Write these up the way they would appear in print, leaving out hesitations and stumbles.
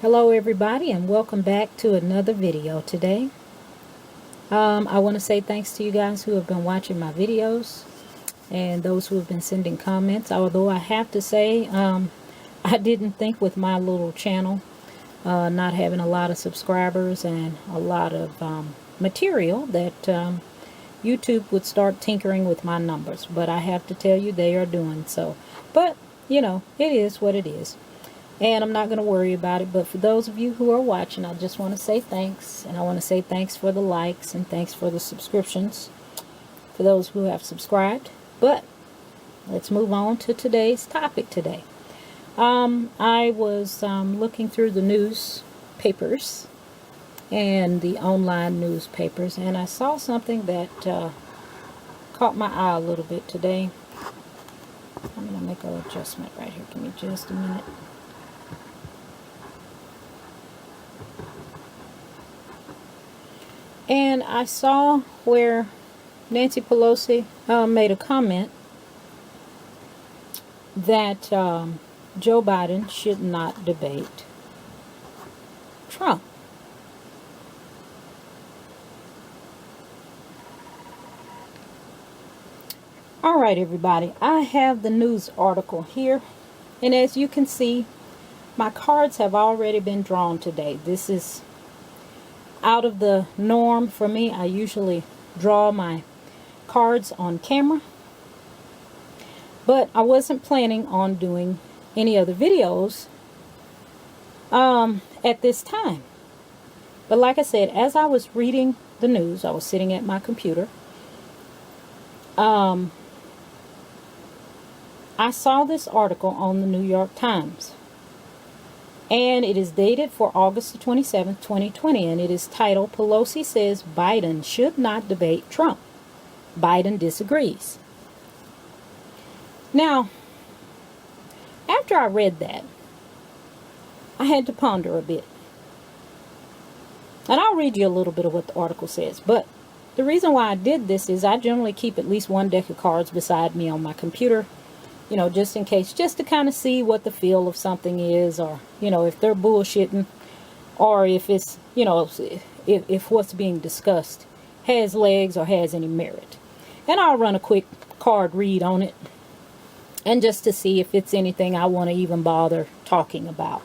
Hello everybody, and welcome back to another video today. I want to say thanks to you guys who have been watching my videos and those who have been sending comments. Although I have to say, I didn't think with my little channel not having a lot of subscribers and a lot of material that YouTube would start tinkering with my numbers. But I have to tell you, they are doing so. But, you know, it is what it is. And I'm not going to worry about it. But for those of you who are watching, I just want to say thanks. And I want to say thanks for the likes and thanks for the subscriptions for those who have subscribed. But let's move on to today's topic today. I was looking through the newspapers and the online newspapers, and I saw something that caught my eye a little bit today. I'm going to make an adjustment right here. Give me just a minute. And I saw where Nancy Pelosi made a comment that Joe Biden should not debate Trump. All right, everybody, I have the news article here, and as you can see, my cards have already been drawn today. This is out of the norm for me. I usually draw my cards on camera, but I wasn't planning on doing any other videos at this time. But like I said, as I was reading the news, I was sitting at my computer. I saw this article on the New York Times. And it is dated for August the 27th, 2020. And it is titled, Pelosi says Biden should not debate Trump. Biden disagrees. Now, after I read that, I had to ponder a bit. And I'll read you a little bit of what the article says. But the reason why I did this is I generally keep at least one deck of cards beside me on my computer. You know, just in case, just to kind of see what the feel of something is, or, you know, if they're bullshitting, or if it's, you know, if what's being discussed has legs or has any merit. And I'll run a quick card read on it, and just to see if it's anything I want to even bother talking about,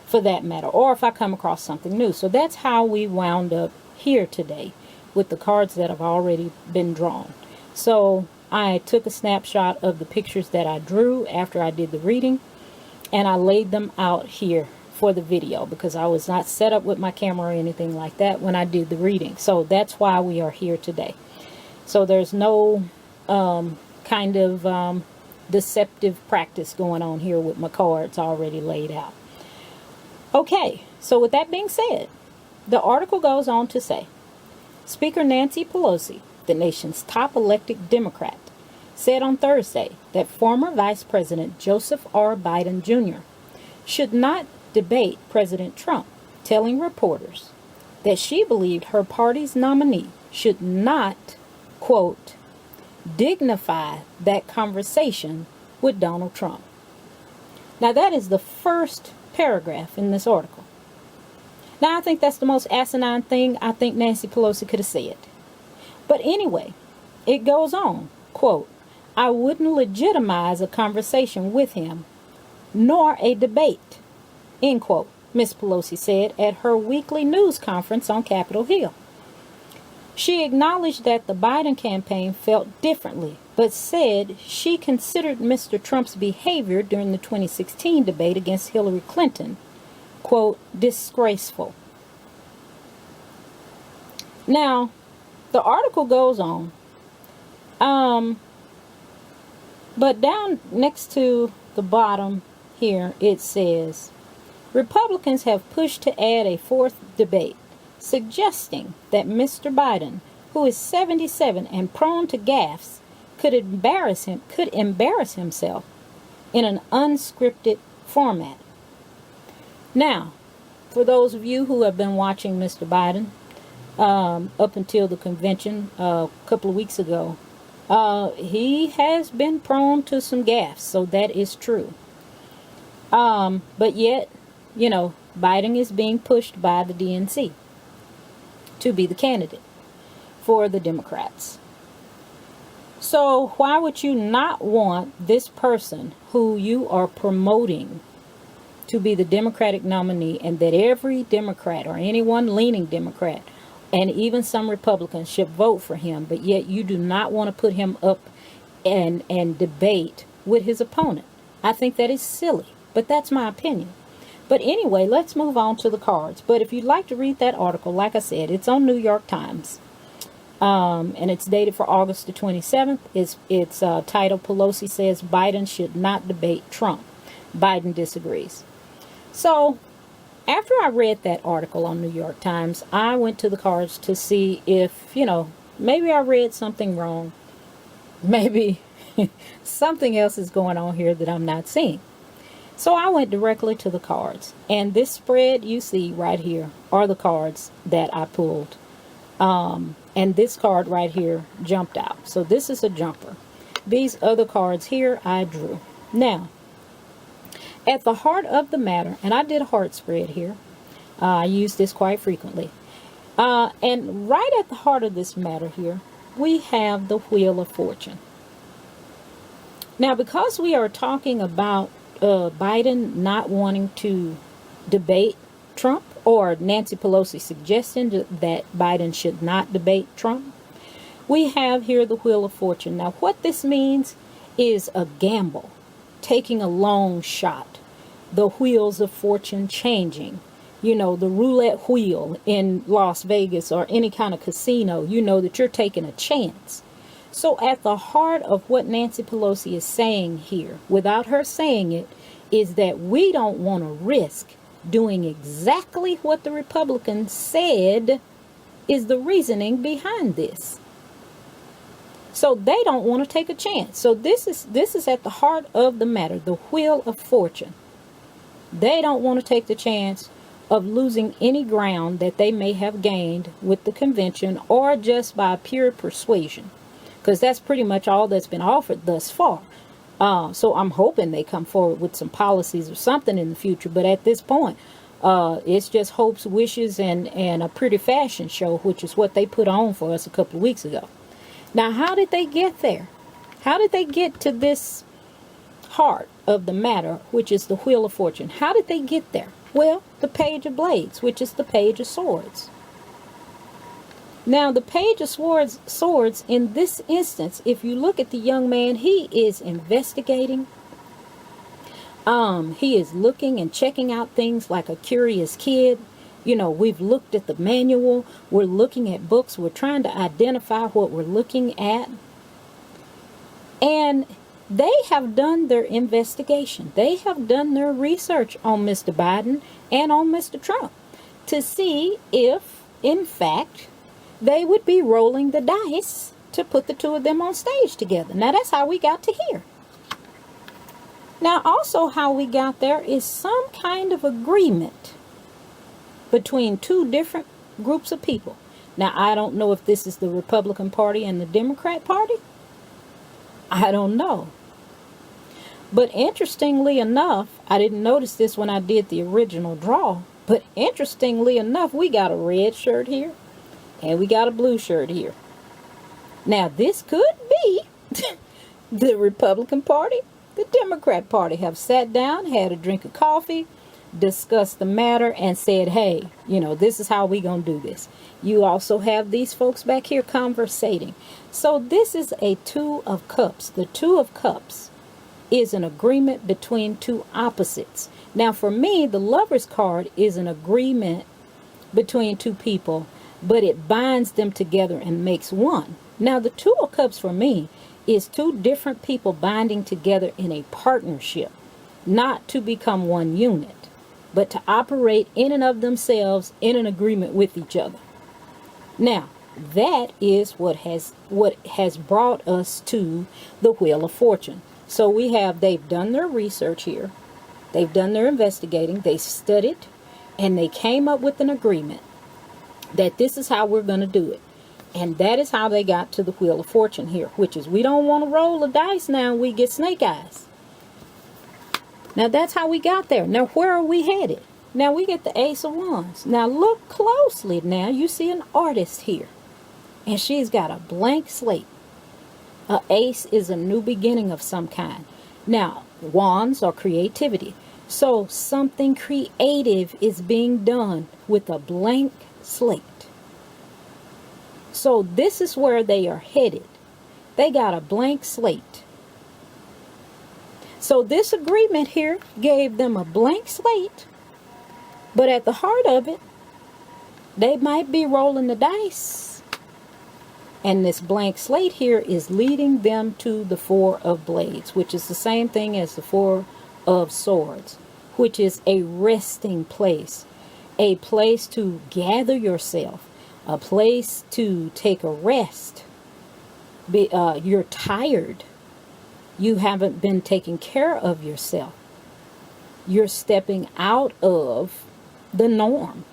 for that matter, or if I come across something new. So that's how we wound up here today, with the cards that have already been drawn. So I took a snapshot of the pictures that I drew after I did the reading, and I laid them out here for the video because I was not set up with my camera or anything like that when I did the reading. So that's why we are here today. So there's no kind of deceptive practice going on here with my cards already laid out. Okay, so with that being said, the article goes on to say, Speaker Nancy Pelosi, the nation's top elected Democrat, said on Thursday that former Vice President Joseph R. Biden Jr. should not debate President Trump, telling reporters that she believed her party's nominee should not, quote, dignify that conversation with Donald Trump. Now that is the first paragraph in this article. Now I think that's the most asinine thing I think Nancy Pelosi could have said. But anyway, it goes on, quote, I wouldn't legitimize a conversation with him, nor a debate, end quote, Ms. Pelosi said at her weekly news conference on Capitol Hill. She acknowledged that the Biden campaign felt differently, but said she considered Mr. Trump's behavior during the 2016 debate against Hillary Clinton, quote, disgraceful. Now, the article goes on, but down next to the bottom here, it says, Republicans have pushed to add a fourth debate, suggesting that Mr. Biden, who is 77 and prone to gaffes, could embarrass himself in an unscripted format. Now, for those of you who have been watching Mr. Biden, up until the convention a couple of weeks ago, he has been prone to some gaffes, so that is true. But yet, you know, Biden is being pushed by the DNC to be the candidate for the Democrats. So why would you not want this person who you are promoting to be the Democratic nominee, and that every Democrat or anyone leaning Democrat and even some Republicans should vote for him, but yet you do not want to put him up and debate with his opponent? I think that is silly, but that's my opinion. But anyway, let's move on to the cards. But if you'd like to read that article, like I said, it's on New York Times. And it's dated for August the 27th. It's titled, Pelosi says Biden should not debate Trump. Biden disagrees. So after I read that article on New York Times, I went to the cards to see if, maybe I read something wrong. Maybe something else is going on here that I'm not seeing. So I went directly to the cards. And this spread you see right here are the cards that I pulled. And this card right here jumped out. So this is a jumper. These other cards here I drew. Now, at the heart of the matter, and I did a heart spread here. I use this quite frequently. And right at the heart of this matter here, we have the Wheel of Fortune. Now, because we are talking about Biden not wanting to debate Trump, or Nancy Pelosi suggesting that Biden should not debate Trump, we have here the Wheel of Fortune. Now, what this means is a gamble, taking a long shot, the wheels of fortune changing. The roulette wheel in Las Vegas or any kind of casino, that you're taking a chance. So at the heart of what Nancy Pelosi is saying here, without her saying it, is that we don't want to risk doing exactly what the Republicans said is the reasoning behind this. So they don't want to take a chance. So this is at the heart of the matter, the Wheel of Fortune. They don't want to take the chance of losing any ground that they may have gained with the convention, or just by pure persuasion, because that's pretty much all that's been offered thus far. So I'm hoping they come forward with some policies or something in the future. But at this point, it's just hopes, wishes, and a pretty fashion show, which is what they put on for us a couple of weeks ago. Now, how did they get there? How did they get to this heart of the matter, which is the Wheel of Fortune? How did they get there? Well, the Page of Blades, which is the Page of Swords. Now, the Page of Swords, in this instance, if you look at the young man, he is investigating. He is looking and checking out things like a curious kid. We've looked at the manual. We're looking at books. We're trying to identify what we're looking at. And they have done their investigation. They have done their research on Mr. Biden and on Mr. Trump to see if, in fact, they would be rolling the dice to put the two of them on stage together. Now, that's how we got to here. Now, also how we got there is some kind of agreement between two different groups of people. Now, I don't know if this is the Republican Party and the Democrat Party. I don't know. But interestingly enough, I didn't notice this when I did the original draw, but interestingly enough, we got a red shirt here. And we got a blue shirt here. Now, this could be the Republican Party. The Democrat Party have sat down, had a drink of coffee, discussed the matter, and said, hey, this is how we going to do this. You also have these folks back here conversating. So this is a Two of Cups. The Two of Cups is an agreement between two opposites. Now, for me, the Lover's card is an agreement between two people, but it binds them together and makes one. Now, the Two of Cups for me is two different people binding together in a partnership, not to become one unit, but to operate in and of themselves in an agreement with each other. Now, that is what has brought us to the Wheel of Fortune. So they've done their research here. They've done their investigating. They studied, and they came up with an agreement that this is how we're going to do it. And that is how they got to the Wheel of Fortune here, which is we don't want to roll the dice now and we get snake eyes. Now, that's how we got there. Now, where are we headed? Now we get the Ace of Wands. Now look closely. Now you see an artist here. And she's got a blank slate. A ace is a new beginning of some kind. Now, wands are creativity. So something creative is being done with a blank slate. So this is where they are headed. They got a blank slate. So this agreement here gave them a blank slate. But at the heart of it, they might be rolling the dice. And this blank slate here is leading them to the Four of Blades, which is the same thing as the Four of Swords, which is a resting place, a place to gather yourself, a place to take a rest. You're tired. You haven't been taking care of yourself. You're stepping out of the norm.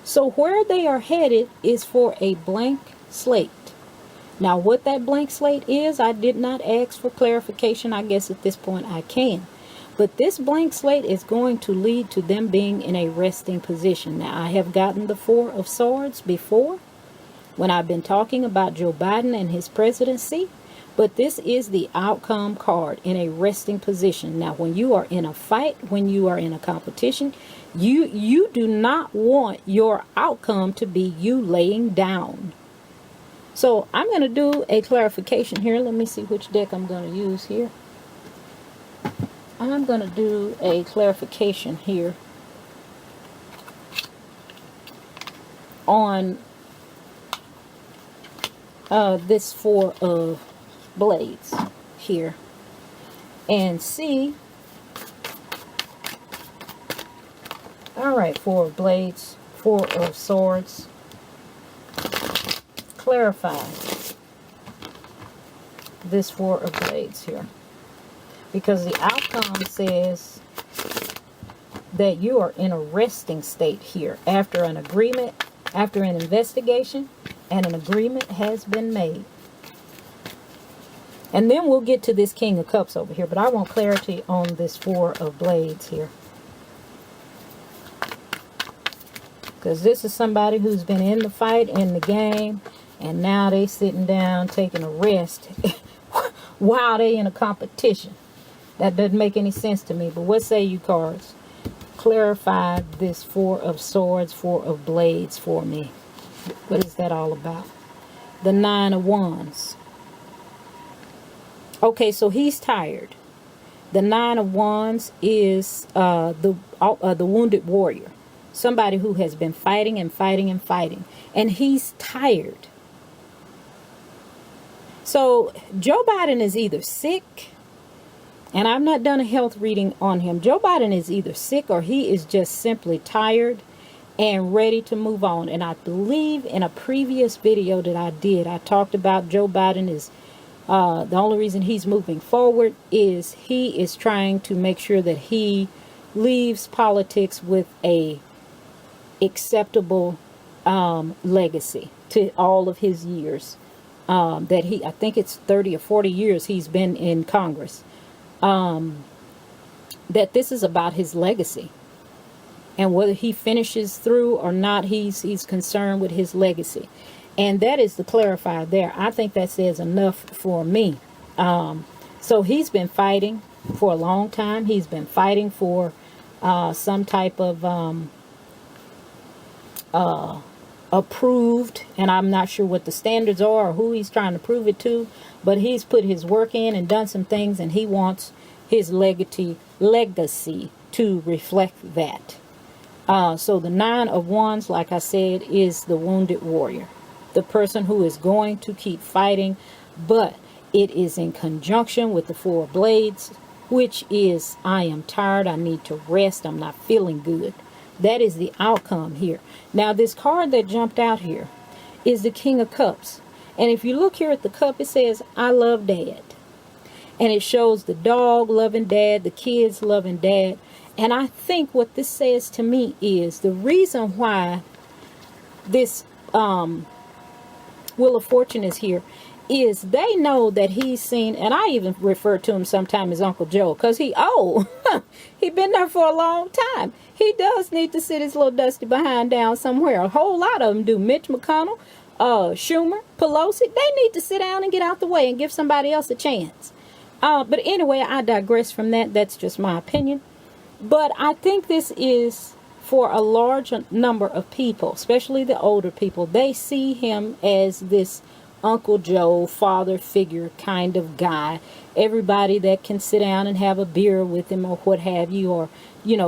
So where they are headed is for a blank slate. Now what that blank slate is, I did not ask for clarification. I guess at this point I can. But this blank slate is going to lead to them being in a resting position. Now I have gotten the Four of Swords before when I've been talking about Joe Biden and his presidency. But this is the outcome card, in a resting position. Now when you are in a fight, when you are in a competition, you do not want your outcome to be you laying down. So I'm going to do a clarification here. Let me see which deck I'm going to use here. I'm going to do a clarification here on this Four of Blades here, and see. All right, Four of Blades, Four of Swords. Clarify this Four of Blades here, because the outcome says that you are in a resting state here after an agreement, after an investigation, and an agreement has been made. And then we'll get to this King of Cups over here, but I want clarity on this Four of Blades here. Because this is somebody who's been in the fight, in the game, and now they sitting down taking a rest while they in a competition. That doesn't make any sense to me. But what say you, cards? Clarify this Four of Swords, Four of Blades for me. What is that all about? The Nine of Wands. Okay, so he's tired. The Nine of Wands is the wounded warrior. Somebody who has been fighting and fighting and fighting. And he's tired. So Joe Biden is either sick, and I've not done a health reading on him. Joe Biden is either sick or he is just simply tired and ready to move on. And I believe in a previous video that I did, I talked about Joe Biden is the only reason he's moving forward is he is trying to make sure that he leaves politics with a acceptable legacy to all of his years. I think it's 30 or 40 years he's been in Congress. That this is about his legacy. And whether he finishes through or not, he's concerned with his legacy. And that is the clarifier there. I think that says enough for me. So he's been fighting for a long time. He's been fighting for some type of approved, and I'm not sure what the standards are or who he's trying to prove it to, but he's put his work in and done some things, and he wants his legacy to reflect that. So the Nine of Wands, like I said, is the wounded warrior, the person who is going to keep fighting, but it is in conjunction with the Four of Blades, which is, I am tired, I need to rest, I'm not feeling good. That is the outcome here. Now this card that jumped out here is the King of Cups. And if you look here at the cup, it says, I love Dad. And it shows the dog loving Dad, the kids loving Dad. And I think what this says to me is the reason why this Wheel of Fortune is here is they know that he's seen, and I even refer to him sometimes as Uncle Joe, because he old. He's been there for a long time. He does need to sit his little dusty behind down somewhere. A whole lot of them do. Mitch McConnell, Schumer, Pelosi, they need to sit down and get out the way and give somebody else a chance. But anyway, I digress from that. That's just my opinion. But I think this is for a large number of people, especially the older people. They see him as this Uncle Joe, father figure kind of guy. Everybody that can sit down and have a beer with him or what have you, or,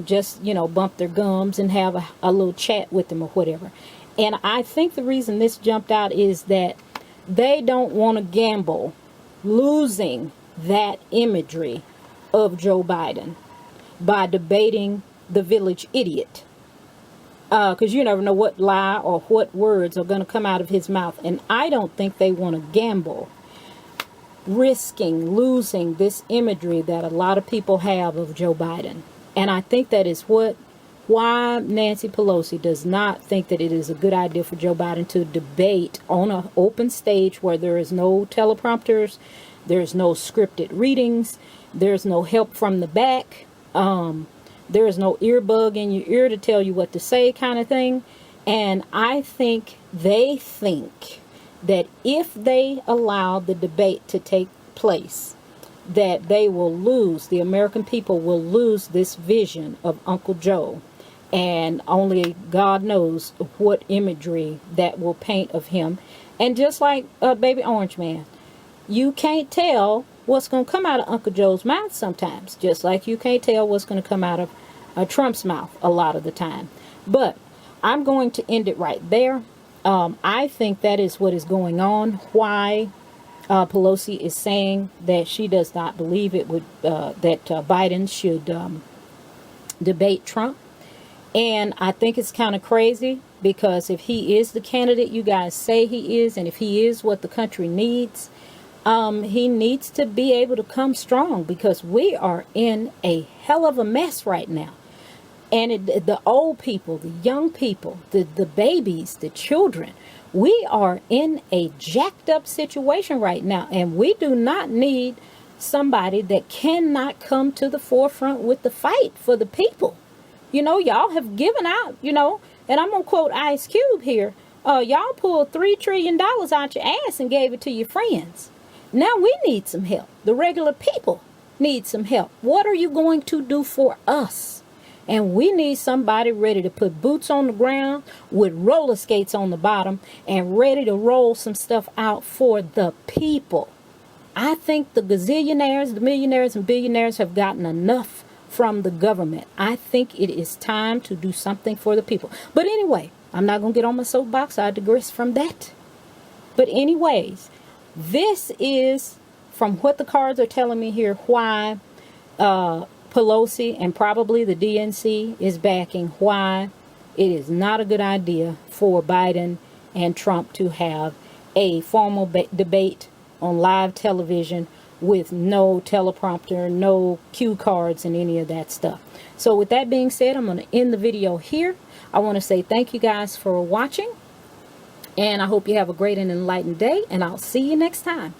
just, bump their gums and have a little chat with him or whatever. And I think the reason this jumped out is that they don't want to gamble losing that imagery of Joe Biden by debating the village idiot. Because you never know what lie or what words are going to come out of his mouth. And I don't think they want to gamble risking losing this imagery that a lot of people have of Joe Biden. And I think that is why Nancy Pelosi does not think that it is a good idea for Joe Biden to debate on an open stage where there is no teleprompters, there's no scripted readings, there's no help from the back. There is no earbug in your ear to tell you what to say kind of thing. And I think they think that if they allow the debate to take place, that they will lose, the American people will lose this vision of Uncle Joe. And only God knows what imagery that will paint of him. And just like Baby Orange Man, you can't tell what's going to come out of Uncle Joe's mouth sometimes, just like you can't tell what's going to come out of Trump's mouth a lot of the time. But I'm going to end it right there. I think that is what is going on. Why Pelosi is saying that she does not believe it would that Biden should debate Trump. And I think it's kind of crazy, because if he is the candidate you guys say he is, and if he is what the country needs, he needs to be able to come strong, because we are in a hell of a mess right now. And the old people, the young people, the babies, the children, we are in a jacked up situation right now. And we do not need somebody that cannot come to the forefront with the fight for the people. Y'all have given out, and I'm going to quote Ice Cube here. Y'all pulled $3 trillion out your ass and gave it to your friends. Now we need some help. The regular people need some help. What are you going to do for us? And we need somebody ready to put boots on the ground with roller skates on the bottom and ready to roll some stuff out for the people. I think the gazillionaires, the millionaires and billionaires have gotten enough from the government. I think it is time to do something for the people. But anyway, I'm not going to get on my soapbox. I digress from that. But anyways, this is, from what the cards are telling me here, why Pelosi and probably the DNC is backing why it is not a good idea for Biden and Trump to have a formal debate on live television with no teleprompter, no cue cards, and any of that stuff. So with that being said, I'm going to end the video here. I want to say thank you guys for watching, and I hope you have a great and enlightened day, and I'll see you next time.